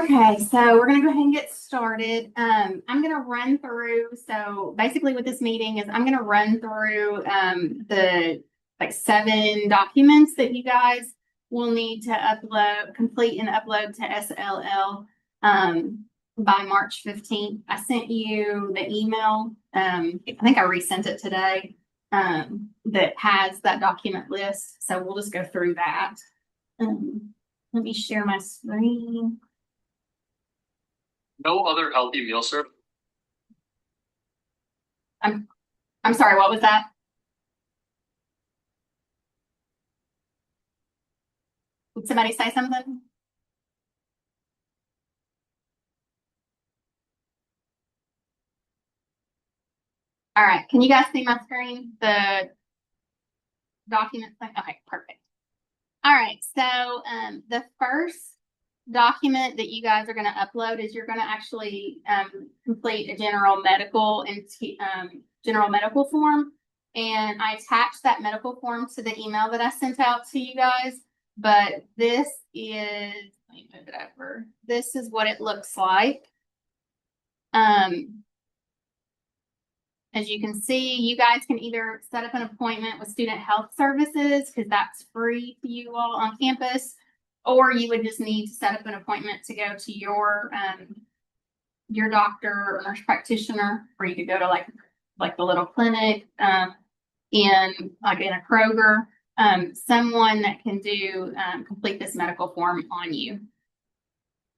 Okay, so we're gonna go ahead and get started. I'm gonna run through, so basically what this meeting is, I'm gonna run through the 7 documents that you guys will need to complete and upload to SLL by March 15th. I sent you the email. I think I resent it today that has that document list. So we'll just go through that. Let me share my screen. No other healthy meal service. I'm sorry, what was that? Did somebody say something? All right, can you guys see my screen? The document thing? Okay, perfect. All right, so the first document that you guys are going to upload is you're going to actually complete a general medical form. And I attached that medical form to the email that I sent out to you guys. But this is, let me move it over. This is what it looks like. As you can see, you guys can either set up an appointment with Student Health Services because that's free to you all on campus, or you would just need to set up an appointment to go to your doctor or nurse practitioner, or you could go to like the little clinic in a Kroger, someone that can complete this medical form on you.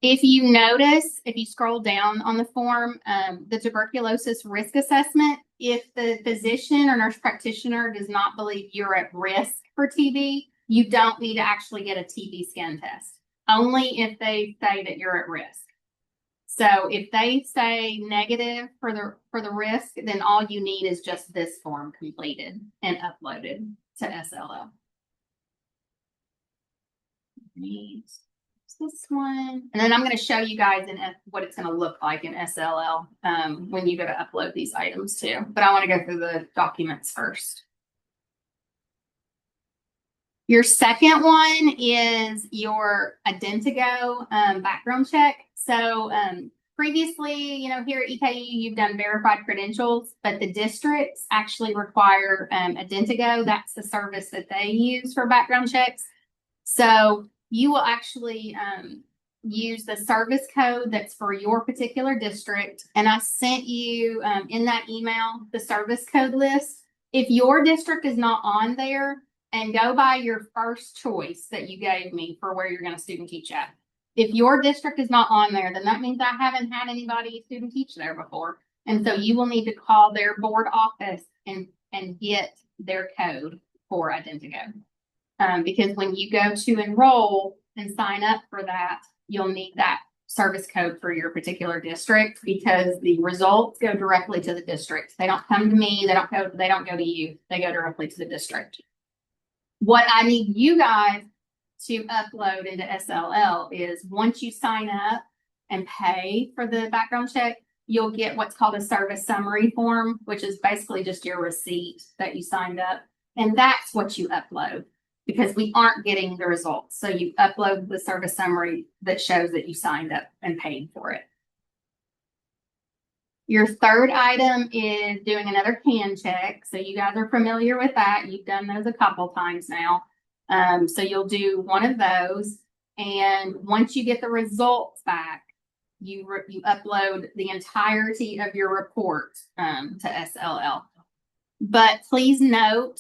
If you notice, if you scroll down on the form, the tuberculosis risk assessment, if the physician or nurse practitioner does not believe you're at risk for TB, you don't need to actually get a TB skin test, only if they say that you're at risk. So if they say negative for the risk, then all you need is just this form completed and uploaded to SLL. This one, and then I'm going to show you guys what it's going to look like in SLL when you go to upload these items too. But I want to go through the documents first. Your second one is your Identigo background check. So previously, here at EKU, you've done verified credentials, but the districts actually require Identigo. That's the service that they use for background checks. So you will actually use the service code that's for your particular district. And I sent you in that email the service code list. If your district is not on there, and go by your first choice that you gave me for where you're going to student teach at. If your district is not on there, then that means I haven't had anybody student teach there before. And so you will need to call their board office and get their code for Identigo. Because when you go to enroll and sign up for that, you'll need that service code for your particular district because the results go directly to the district. They don't come to me. They don't go to you. They go directly to the district. What I need you guys to upload into SLL is once you sign up and pay for the background check, you'll get what's called a service summary form, which is basically just your receipt that you signed up. And that's what you upload because we aren't getting the results. So you upload the service summary that shows that you signed up and paid for it. Your third item is doing another CAN check. So you guys are familiar with that. You've done those a couple times now. So you'll do one of those. And once you get the results back, you upload the entirety of your report to SLL. But please note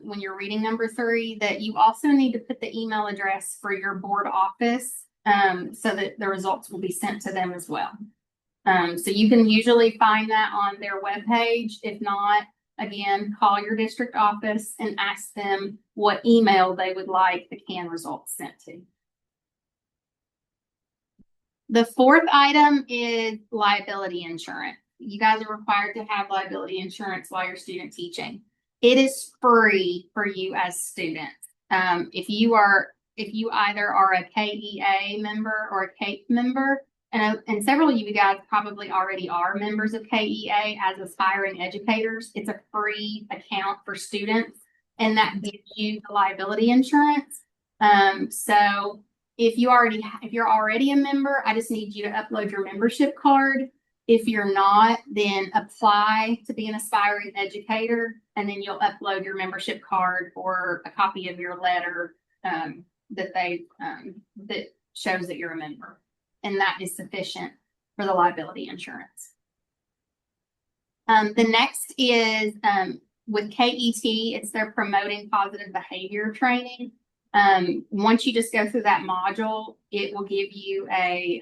when you're reading number 3 that you also need to put the email address for your board office so that the results will be sent to them as well. So you can usually find that on their webpage. If not, again, call your district office and ask them what email they would like the CAN results sent to. The fourth item is liability insurance. You guys are required to have liability insurance while you're student teaching. It is free for you as students. If you either are a KEA member or a CAPE member, and several of you guys probably already are members of KEA as aspiring educators. It's a free account for students, and that gives you the liability insurance. So if you're already a member, I just need you to upload your membership card. If you're not, then apply to be an aspiring educator, and then you'll upload your membership card or a copy of your letter that shows that you're a member, and that is sufficient for the liability insurance. The next is with KET, it's their promoting positive behavior training. Once you just go through that module, it will give you a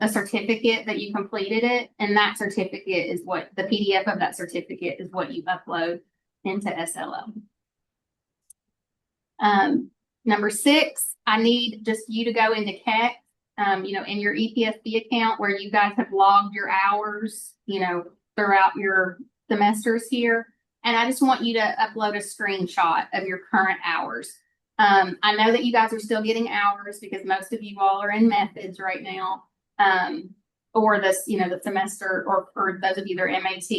certificate that you completed it, and that certificate is what the PDF of that certificate is what you upload into SLO. Number 6, I need just you to go into KEC, in your EPSB account where you guys have logged your hours, throughout your semesters here. And I just want you to upload a screenshot of your current hours. I know that you guys are still getting hours because most of you all are in methods right now. Or this, the semester, or for those of you that are MAT,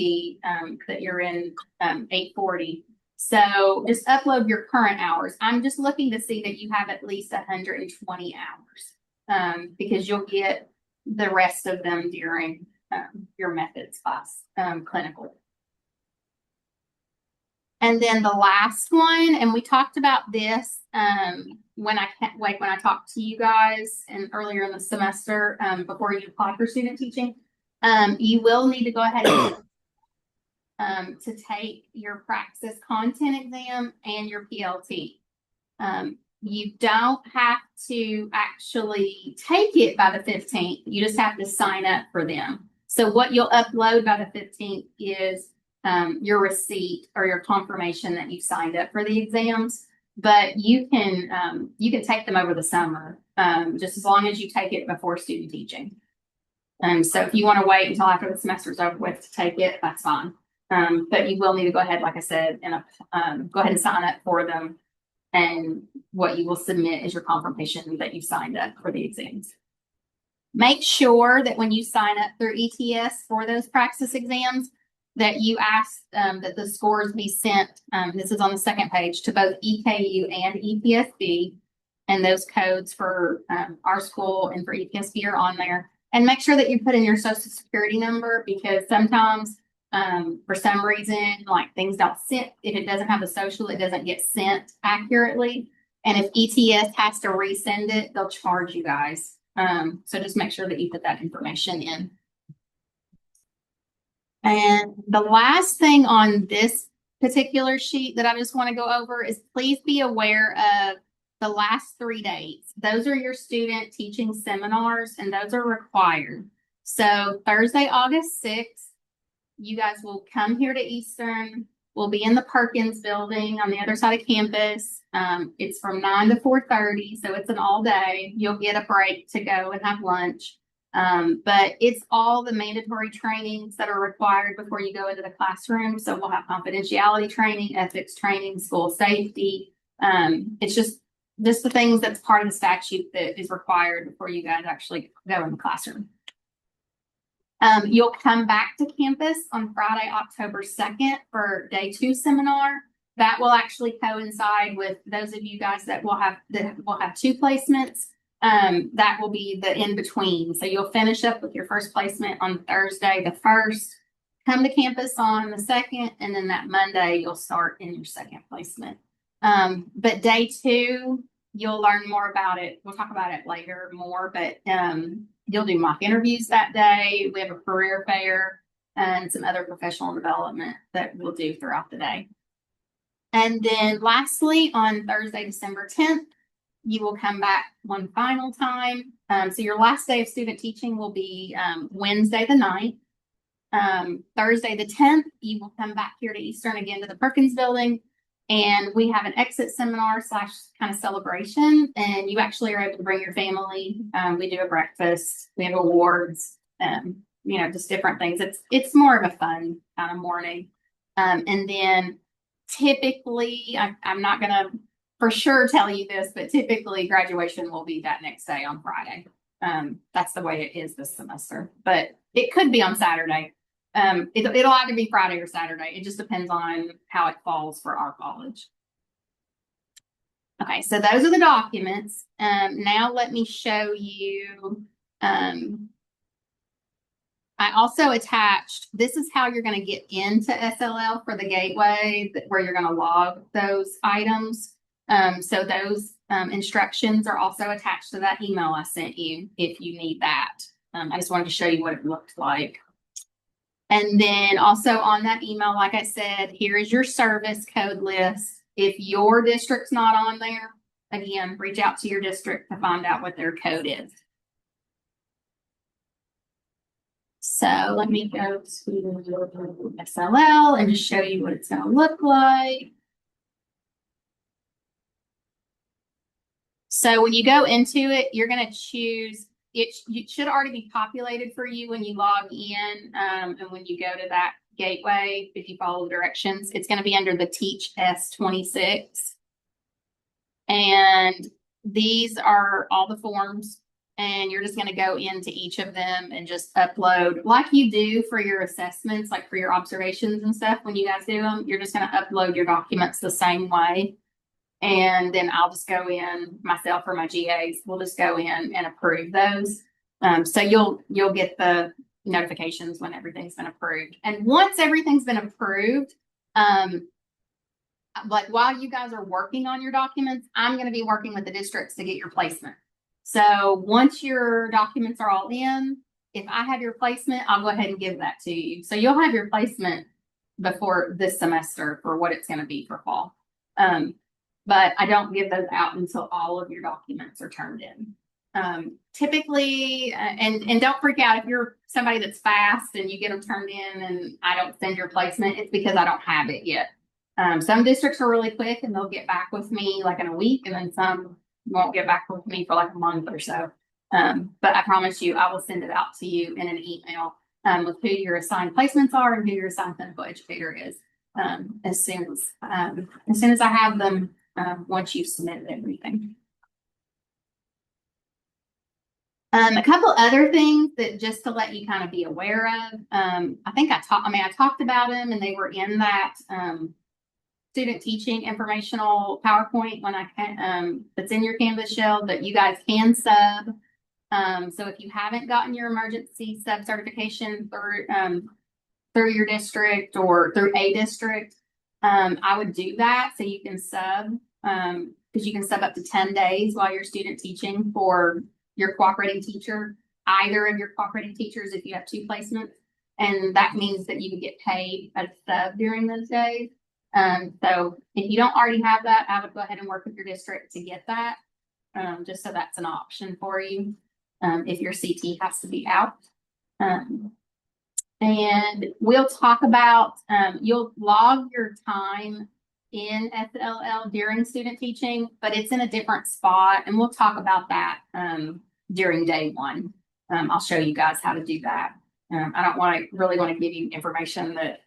that you're in 840. So just upload your current hours. I'm just looking to see that you have at least 120 hours, because you'll get the rest of them during your methods class, clinical. And then the last one, and we talked about this when I talked to you guys and earlier in the semester, before you apply for student teaching, you will need to go ahead and to take your Praxis content exam and your PLT. You don't have to actually take it by the 15th. You just have to sign up for them. So what you'll upload by the 15th is your receipt or your confirmation that you signed up for the exams, but you can take them over the summer, just as long as you take it before student teaching. So if you want to wait until after the semester's over with to take it, that's fine. But you will need to go ahead, like I said, and go ahead and sign up for them. And what you will submit is your confirmation that you signed up for the exams. Make sure that when you sign up through ETS for those Praxis exams, that you ask that the scores be sent, this is on the second page, to both EKU and EPSB, and those codes for our school and for EPSB are on there. And make sure that you put in your social security number, because sometimes for some reason, like things don't send, if it doesn't have the social, it doesn't get sent accurately. And if ETS has to resend it, they'll charge you guys. So just make sure that you put that information in. And the last thing on this particular sheet that I just want to go over is please be aware of the last 3 dates. Those are your student teaching seminars, and those are required. So Thursday, August 6th, you guys will come here to Eastern. We'll be in the Perkins building on the other side of campus. It's from 9 to 4:30, so it's an all day. You'll get a break to go and have lunch. But it's all the mandatory trainings that are required before you go into the classroom. So we'll have confidentiality training, ethics training, school safety. It's just the things that's part of the statute that is required before you guys actually go in the classroom. You'll come back to campus on Friday, October 2nd for day 2 seminar. That will actually coincide with those of you guys that will have 2 placements. That will be the in between. So you'll finish up with your first placement on Thursday, the 1st, come to campus on the 2nd, and then that Monday you'll start in your 2nd placement. But day 2, you'll learn more about it. We'll talk about it later more, but you'll do mock interviews that day. We have a career fair and some other professional development that we'll do throughout the day. And then lastly, on Thursday, December 10th, you will come back one final time. So your last day of student teaching will be Wednesday the 9th. Thursday the 10th, you will come back here to Eastern again to the Perkins building. And we have an exit seminar / kind of celebration. And you actually are able to bring your family. We do a breakfast. We have awards, just different things. It's more of a fun kind of morning. And then typically, I'm not going to for sure tell you this, but typically graduation will be that next day on Friday. That's the way it is this semester, but it could be on Saturday. It'll either be Friday or Saturday. It just depends on how it falls for our college. Okay, so those are the documents. Now let me show you. I also attached, this is how you're going to get into SLL for the gateway, where you're going to log those items. So those instructions are also attached to that email I sent you if you need that. I just wanted to show you what it looked like. And then also on that email, like I said, here is your service code list. If your district's not on there, again, reach out to your district to find out what their code is. So let me go to SLL and just show you what it's going to look like. So when you go into it, you're going to choose it should already be populated for you when you log in. And when you go to that gateway, if you follow the directions, it's going to be under the Teach S26. And these are all the forms. And you're just going to go into each of them and just upload like you do for your assessments, like for your observations and stuff. When you guys do them, you're just going to upload your documents the same way. And then I'll just go in myself or my GAs. We'll just go in and approve those. So you'll get the notifications when everything's been approved. And once everything's been approved, like while you guys are working on your documents, I'm going to be working with the districts to get your placement. So once your documents are all in, if I have your placement, I'll go ahead and give that to you. So you'll have your placement before this semester for what it's going to be for fall. But I don't give those out until all of your documents are turned in. Typically, and don't freak out if you're somebody that's fast and you get them turned in and I don't send your placement, it's because I don't have it yet. Some districts are really quick and they'll get back with me like in a week, and then some won't get back with me for like a month or so. But I promise you, I will send it out to you in an email with who your assigned placements are and who your assigned clinical educator is as soon as I have them. Once you've submitted everything. A couple other things that just to let you kind of be aware of. I think I talked about them and they were in that student teaching informational PowerPoint when that's in your Canvas shell that you guys can sub. So if you haven't gotten your emergency sub certification through your district or through a district, I would do that so you can sub, because you can sub up to 10 days while you're student teaching for your cooperating teacher, either of your cooperating teachers if you have 2 placements. And that means that you can get paid as sub during those days. So if you don't already have that, I would go ahead and work with your district to get that, just so that's an option for you if your CT has to be out. And we'll talk about, you'll log your time in SLL during student teaching, but it's in a different spot. And we'll talk about that during day 1. I'll show you guys how to do that. I don't really want to give you information that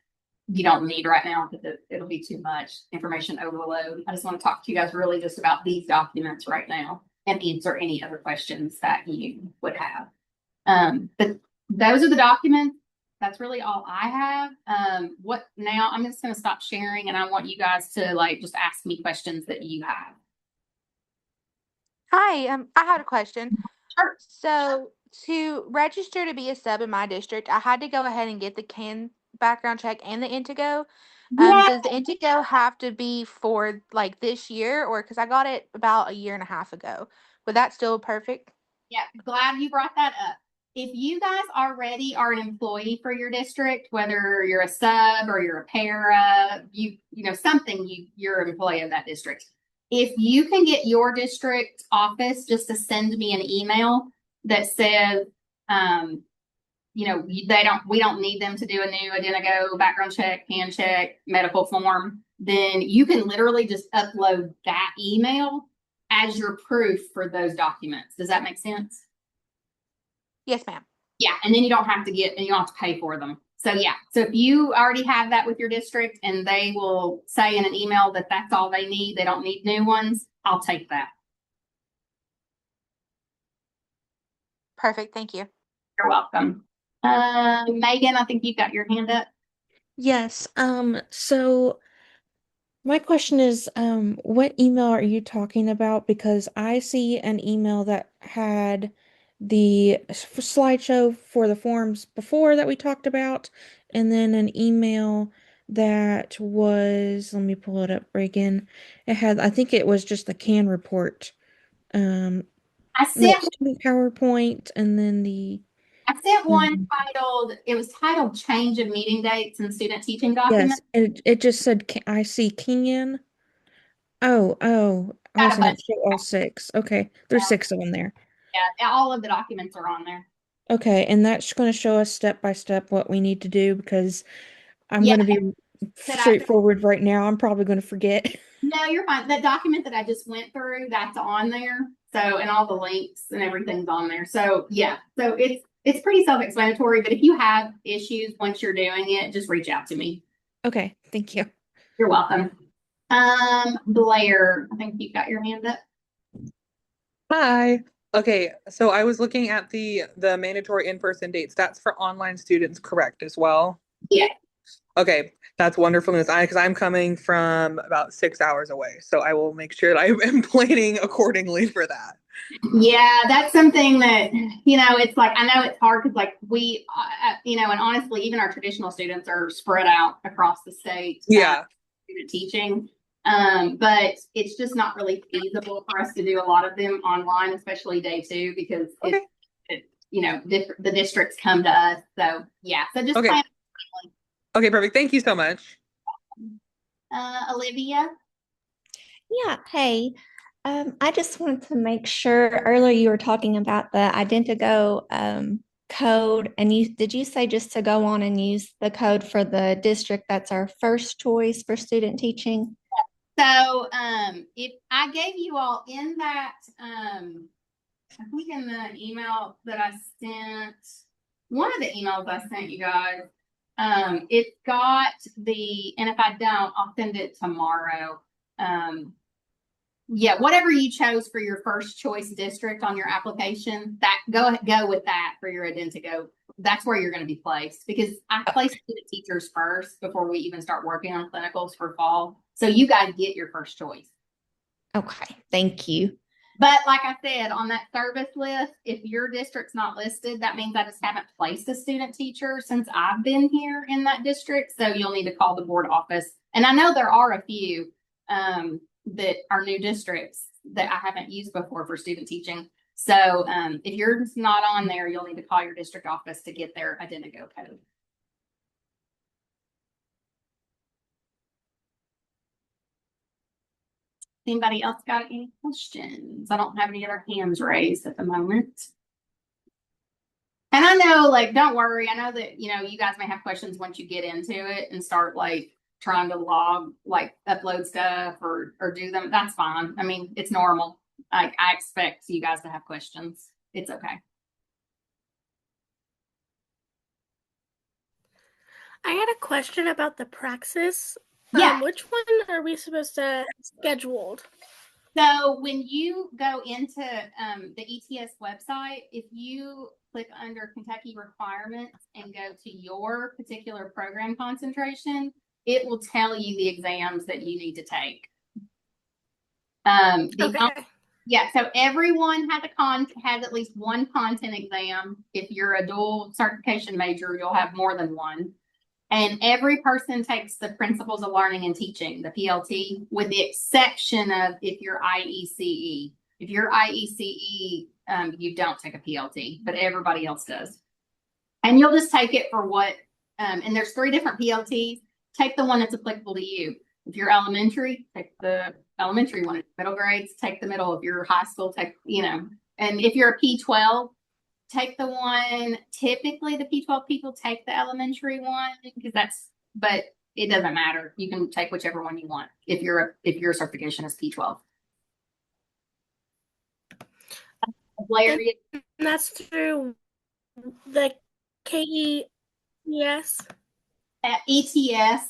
you don't need right now because it'll be too much information overload. I just want to talk to you guys really just about these documents right now and answer any other questions that you would have. But those are the documents. That's really all I have. What now? I'm just going to stop sharing and I want you guys to just ask me questions that you have. Hi, I had a question. Sure. So to register to be a sub in my district, I had to go ahead and get the CAN background check and the Intego. Yeah. Does the Intego have to be for this year, or because I got it about a year and a half ago? Would that still perfect? Yeah, glad you brought that up. If you guys already are an employee for your district, whether you're a sub or you're a para, you're an employee of that district. If you can get your district office just to send me an email that says, we don't need them to do a new Identigo background check, hand check, medical form, then you can literally just upload that email as your proof for those documents. Does that make sense? Yes, ma'am. Yeah, and then you don't have to pay for them. So yeah, so if you already have that with your district and they will say in an email that that's all they need, they don't need new ones, I'll take that. Perfect. Thank you. You're welcome. Megan, I think you've got your hand up. Yes. So My question is, what email are you talking about? Because I see an email that had the slideshow for the forms before that we talked about, and then an email that was, let me pull it up again. It had, I think it was just the CAN report. Um, I no, sent student PowerPoint, and then the, I sent one um, titled, it was titled Change of Meeting Dates and Student Teaching yes, Documents. it just said, I see CAN. I Got a wasn't bunch. at show all six. Okay, there's six of them there. Yeah, all of the documents are on there. Okay, and that's going to show us step by step what we need to do because I'm Yeah, going to be that I straightforward right now. I'm probably going to forget. no, you're fine. That document that I just went through, that's on there. So, and all the links and everything's on there. So, yeah. So it's pretty self-explanatory, but if you have issues once you're doing it, just reach out to me. Okay, thank you. You're welcome. Blair, I think you got your hand up. Hi. Okay, so I was looking at the mandatory in-person dates. That's for online students, correct, as well? Yeah. Okay, that's wonderful news. Because I'm coming from about 6 hours away, so I will make sure that I am planning accordingly for that. Yeah, that's something that, it's like, I know it's hard because, like, and honestly, even our traditional students are spread out across the state, Yeah. student teaching. But it's just not really feasible for us to do a lot of them online, especially day two, because Okay. the districts come to us. So, yeah, so just Okay. plan. Okay, perfect. Thank you so much. Olivia. Yeah, hey. I just wanted to make sure earlier you were talking about the Identigo code, and did you say just to go on and use the code for the district that's our first choice for student teaching? So, if I gave you all in that, I think in the email that I sent, one of the emails I sent you guys, it got and if I don't, I'll send it tomorrow. Yeah, whatever you chose for your first choice district on your application, that go with that for your Identigo. That's where you're going to be placed because I place student teachers first before we even start working on clinicals for fall. So you guys get your first choice. Okay, thank you. But like I said, on that service list, if your district's not listed, that means I just haven't placed a student teacher since I've been here in that district. So you'll need to call the board office. And I know there are a few that are new districts that I haven't used before for student teaching. So if you're not on there, you'll need to call your district office to get their Identigo code. Anybody else got any questions? I don't have any other hands raised at the moment. And I know, like, don't worry. I know that, you guys may have questions once you get into it and start like trying to upload stuff or do them. That's fine. I mean, it's normal. I expect you guys to have questions. It's okay. I had a question about the praxis. Yeah. Which one are we supposed to scheduled? So when you go into the ETS website, if you click under Kentucky requirements and go to your particular program concentration, it will tell you the exams that you need to take. Okay. Yeah, so everyone has at least one content exam. If you're a dual certification major, you'll have more than one. And every person takes the Principles of Learning and Teaching, the PLT, with the exception of if you're IECE. If you're IECE, you don't take a PLT, but everybody else does. And you'll just take it for what, and there's 3 different PLTs. Take the one that's applicable to you. If you're elementary, take the elementary one. Middle grades, take the middle. If you're high school, and if you're a P12, take the one. Typically, the P12 people take the elementary one but it doesn't matter. You can take whichever one you want if your certification is P12. Blair, and that's through the KES. ETS.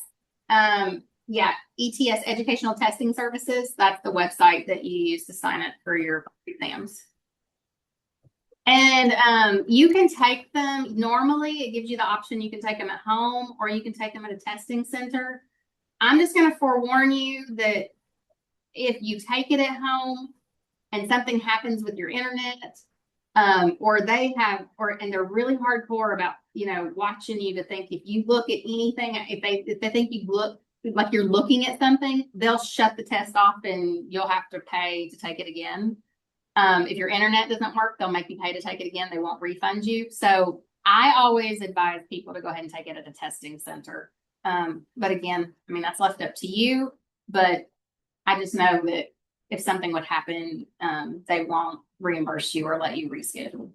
Yeah, ETS, Educational Testing Services. That's the website that you use to sign up for your exams. And you can take them. Normally, it gives you the option you can take them at home or you can take them at a testing center. I'm just gonna forewarn you that if you take it at home and something happens with your internet, or and they're really hardcore about, watching you to think if you look at anything, if they think you look like you're looking at something, they'll shut the test off and you'll have to pay to take it again. If your internet doesn't work, they'll make you pay to take it again. They won't refund you. So I always advise people to go ahead and take it at a testing center. But again, I mean, that's left up to you, but I just know that if something would happen, they won't reimburse you or let you reschedule.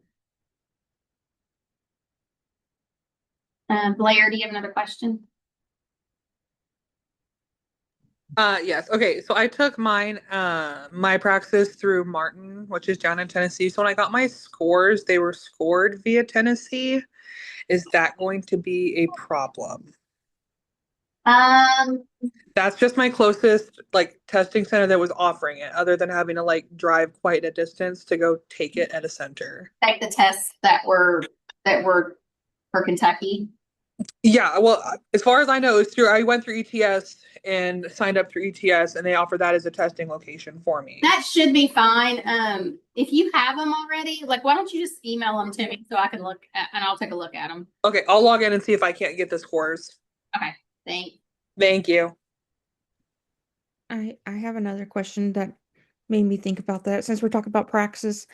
Blair, do you have another question? Yes. Okay. So I took my praxis through Martin, which is down in Tennessee. So when I got my scores, they were scored via Tennessee. Is that going to be a problem? Um, That's just my closest like testing center that was offering it, other than having to like drive quite a distance to go take it at a center. take the tests that were for Kentucky. Yeah, well, as far as I know, I went through ETS and signed up through ETS, and they offer that as a testing location for me. That should be fine. If you have them already, like, why don't you just email them to me so I can look at, and I'll take a look at them. Okay, I'll log in and see if I can't get the scores. Okay, thanks. Thank you. I have another question that made me think about that since we're talking about praxis.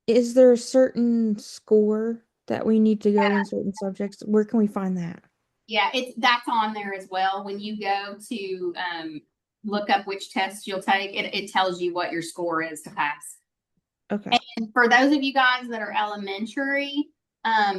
Is there a certain score that we need to go in certain subjects? Where can we find that? Yeah, that's on there as well. When you go to look up which tests you'll take, it tells you what your score is to pass. Okay. And for those of you guys that are elementary,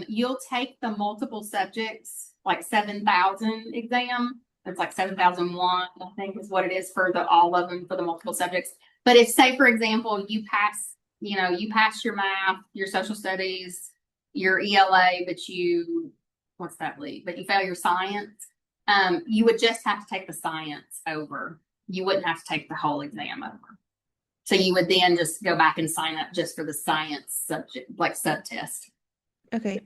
you'll take the multiple subjects, like 7,000 exam. It's like 7,001, I think is what it is for all of them for the multiple subjects. But if, say, for example, you pass your math, your social studies, your ELA, but but you fail your science, you would just have to take the science over. You wouldn't have to take the whole exam over. So you would then just go back and sign up just for the science subject, like subtest. Okay.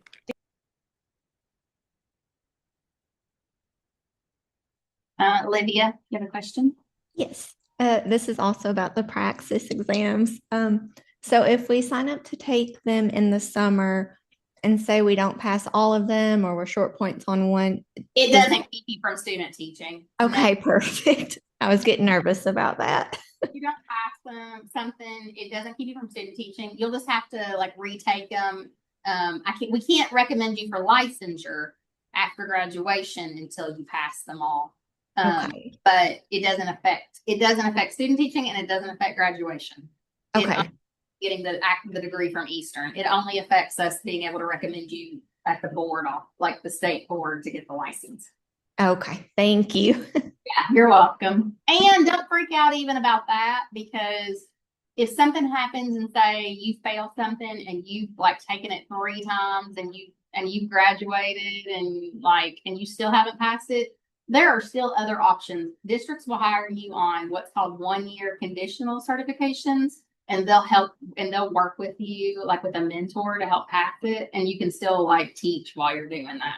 Olivia, you have a question? Yes. This is also about the praxis exams. So if we sign up to take them in the summer and say we don't pass all of them or we're short points on one. It doesn't keep you from student teaching. Okay, No. Perfect. I was getting nervous about that. If you don't pass something, it doesn't keep you from student teaching. You'll just have to like retake them. We can't recommend you for licensure after graduation until you pass them all. Okay. But it doesn't affect student teaching, and it doesn't affect graduation. Okay. Getting the degree from Eastern. It only affects us being able to recommend you at the board, like the state board, to get the license. Okay. Thank you. Yeah, you're welcome. And don't freak out even about that, because if something happens and say you fail something and you've like taken it 3 times and you've graduated and you still haven't passed it, there are still other options. Districts will hire you on what's called 1-year conditional certifications, and they'll work with you like with a mentor to help pass it, and you can still like teach while you're doing that.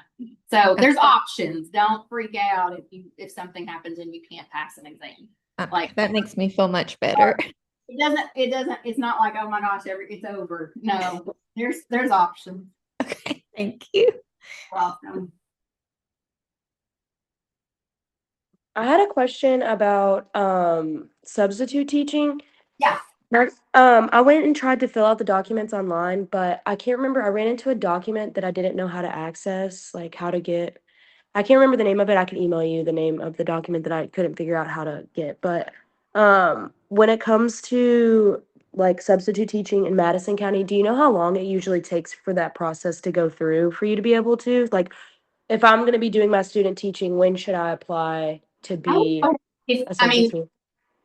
So there's options. Don't freak out if something happens and you can't pass an exam. Like that makes me feel much better. It's not like, oh my gosh, it's over. No, there's options. Okay, thank you. Welcome. I had a question about substitute teaching. Yeah. I went and tried to fill out the documents online, but I can't remember. I ran into a document that I didn't know how to access, like how to get. I can't remember the name of it. I can email you the name of the document that I couldn't figure out how to get. But when it comes to like substitute teaching in Madison County, do you know how long it usually takes for that process to go through for you to be able to, like, if I'm going to be doing my student teaching, when should I apply to be a substitute?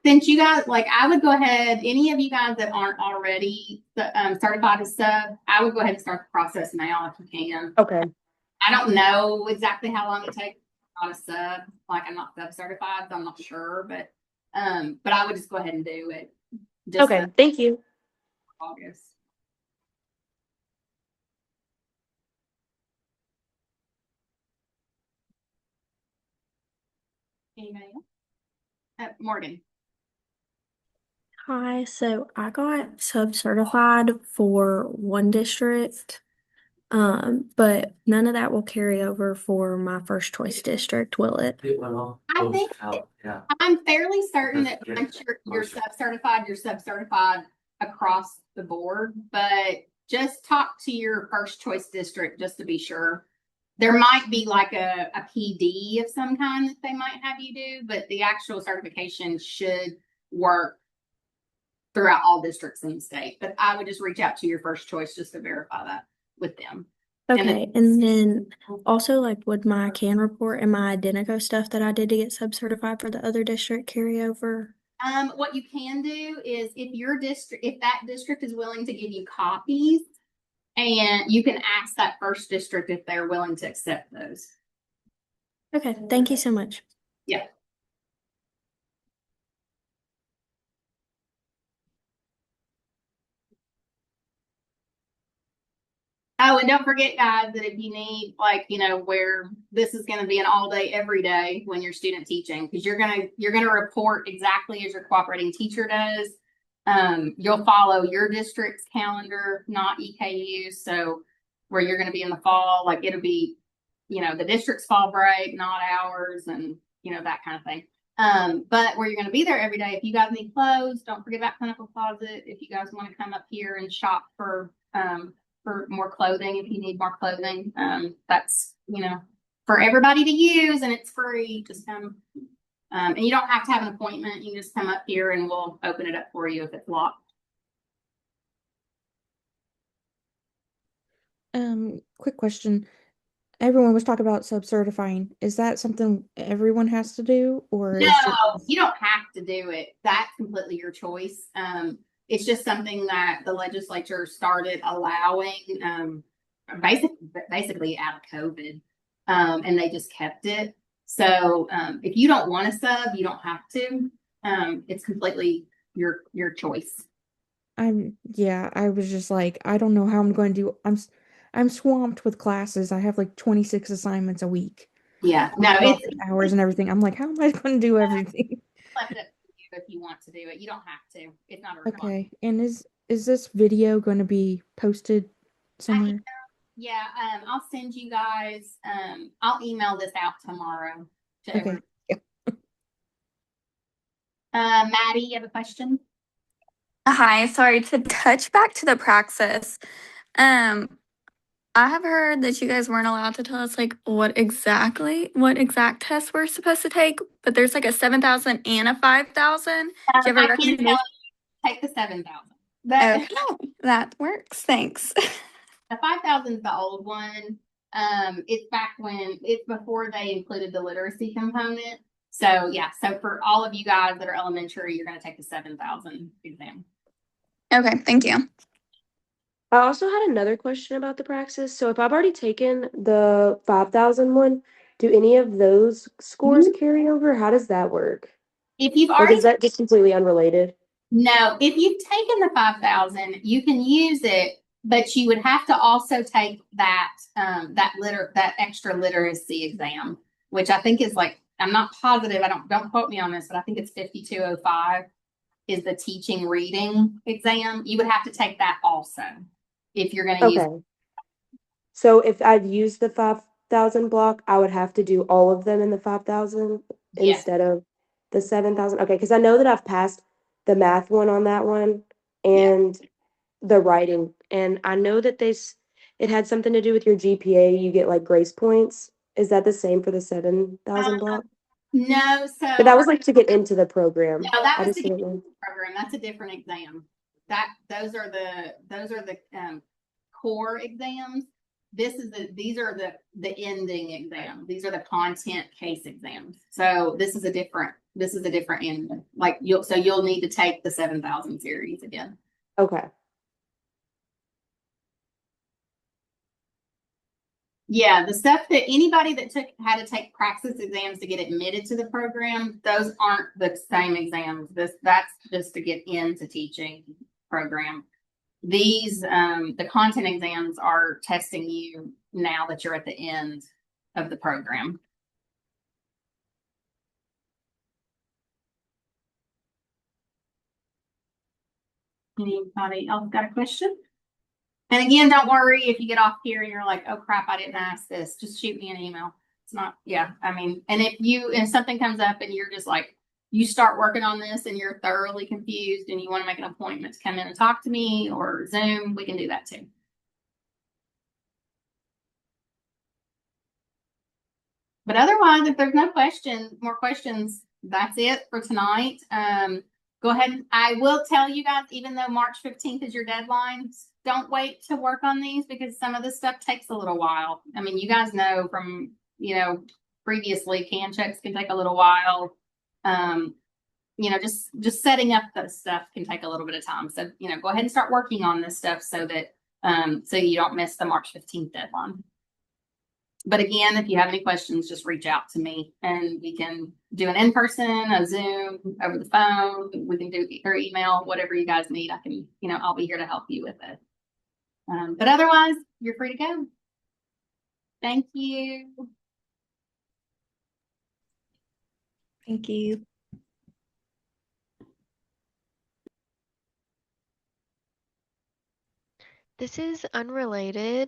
Since you guys, like, I would go ahead, any of you guys that aren't already certified as sub, I would go ahead and start the process now if you can. Okay. I don't know exactly how long it takes. I'm not a sub, like I'm not sub certified, so I'm not sure, but I would just go ahead and do it. Okay, thank you. August. Anybody else? Morgan. Hi, so I got sub-certified for one district, but none of that will carry over for my first choice district, will it? I think I'm fairly certain that once you're sub-certified across the board, but just talk to your first choice district just to be sure. There might be like a PD of some kind that they might have you do, but the actual certification should work throughout all districts in the state. But I would just reach out to your first choice just to verify that with them. Okay, and then also like would my CAN report and my Identico stuff that I did to get sub-certified for the other district carry over? What you can do is if that district is willing to give you copies, and you can ask that first district if they're willing to accept those. Okay, thank you so much. Yeah. Oh, and don't forget, guys, that if you need, like, where this is going to be an all day, every day when you're student teaching, because you're gonna report exactly as your cooperating teacher does. You'll follow your district's calendar, not EKU. So where you're going to be in the fall, like it'll be, the district's fall break, not ours, and that kind of thing. But where you're going to be there every day, if you guys need clothes, don't forget about Clinical Closet. If you guys want to come up here and shop for more clothing, if you need more clothing, that's for everybody to use, and it's free. Just come, and you don't have to have an appointment. You can just come up here and we'll open it up for you if it's locked. Quick question. Everyone was talking about sub-certifying. Is that something everyone has to do, or is No, you don't have to do it. That's completely your choice. It's just something that the legislature started allowing, basically out of COVID, and they just kept it. So if you don't want to sub, you don't have to. It's completely your choice. I was just like, I don't know how I'm going to do. I'm swamped with classes. I have like 26 assignments a week. Yeah, no, it's hours and everything. I'm like, how am I going to do everything? left up to you if you want to do it. You don't have to. It's not a requirement. Okay. And is this video going to be posted somewhere? Yeah, I'll send you guys. I'll email this out tomorrow to Okay. everyone. Maddie, you have a question? Hi, sorry to touch back to the praxis. I have heard that you guys weren't allowed to tell us like what exact tests we're supposed to take, but there's like a 7,000 and a 5,000. Do you have a I can tell recommendation? you, take the 7,000. Okay, that works. Thanks. The 5,000 is the old one. It's before they included the literacy component. So yeah, so for all of you guys that are elementary, you're going to take the 7,000 exam. Okay, thank you. I also had another question about the praxis. So if I've already taken the 5,000 one, do any of those scores carry over? How does that work? If you've Like, already is that just completely unrelated? No, if you've taken the 5,000, you can use it, but you would have to also take that that extra literacy exam, which I think is like, I'm not positive. Don't quote me on this, but I think it's 5205 is the teaching reading exam. You would have to take that also if you're going to use. Okay. So if I've used the 5,000 block, I would have to do all of them in the 5,000 Yes. instead of the 7,000. Okay, because I know that I've passed the math one on that one and the writing, and I know that it had something to do with your GPA. You get like grace points. Is that the same for the 7,000 block? No, so But that was like to get into the program. No, that I was just the didn't know. program. That's a different exam. Those are the core exams. These are the ending exams. These are the content case exams. So this is a different end. Like you'll need to take the 7,000 series again. Okay. Yeah, the stuff that anybody that had to take praxis exams to get admitted to the program, those aren't the same exams. That's just to get into teaching program. These the content exams are testing you now that you're at the end of the program. Anybody else got a question? And again, don't worry if you get off here and you're like, oh crap, I didn't ask this. Just shoot me an email. It's not, yeah. I mean, and if something comes up and you're just like, you start working on this and you're thoroughly confused and you want to make an appointment to come in and talk to me or Zoom, we can do that too. But otherwise, if there's no more questions, that's it for tonight. Go ahead. I will tell you guys, even though March 15th is your deadline, don't wait to work on these because some of this stuff takes a little while. I mean, you guys know from, previously can checks can take a little while. Just setting up the stuff can take a little bit of time. So, go ahead and start working on this stuff so that, so you don't miss the March 15th deadline. But again, if you have any questions, just reach out to me and we can do an in-person, a Zoom, over the phone. We can do or email, whatever you guys need. I can, I'll be here to help you with it. But otherwise, you're free to go. Thank you. Thank you. This is unrelated,